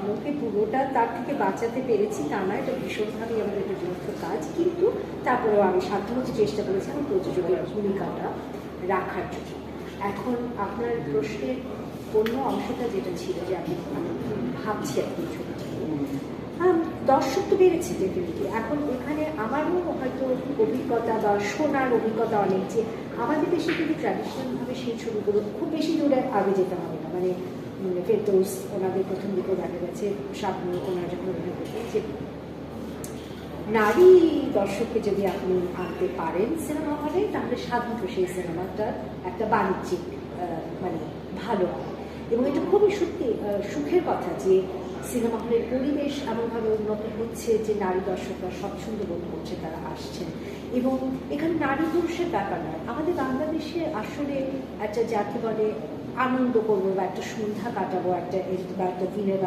স্বপ্নকে পুরোটা তার থেকে বাঁচাতে পেরেছি তা না, এটা ভীষণভাবেই আমাদের একটা যৌথ কাজ, কিন্তু তারপরেও আমি সাধ্যমতো চেষ্টা করেছি আমার প্রযোজকের ভূমিকাটা রাখার জন্য। এখন আপনার প্রশ্নের অন্য অংশটা যেটা ছিল যে আমি ভাবছি এখন ছবিটা, দর্শক তো বেড়েছে ডেফিনেটলি। এখন এখানে আমারও হয়তো অভিজ্ঞতা বা শোনার অভিজ্ঞতা অনেক, যে আমাদের দেশে কিন্তু ট্র্যাডিশনালভাবে সেই ছবিগুলো খুব বেশি দূরে আগে যেতে হবে না, মানে ফেরদৌস ওনাদের প্রথম দিকে দেখা গেছে, স্বপ্ন ওনারা যখন অভিনয় করতেন, যে নারী দর্শককে যদি আপনি আনতে পারেন সিনেমা হলে, তাহলে সাধারণত সেই সিনেমাটার একটা বাণিজ্যিক মানে ভালো হয়। এবং এটা খুবই সত্যি সুখের কথা যে সিনেমা হলের পরিবেশ এমনভাবে উন্নত হচ্ছে যে নারী দর্শকরা স্বচ্ছন্দ বোধ করছে, তারা আসছেন। এবং এখানে নারী পুরুষের ব্যাপার নয়, আমাদের বাংলাদেশে আসলে একটা যাকে বলে আনন্দ করবো বা একটা সন্ধ্যা কাটাবো, একটা দিনের বেলা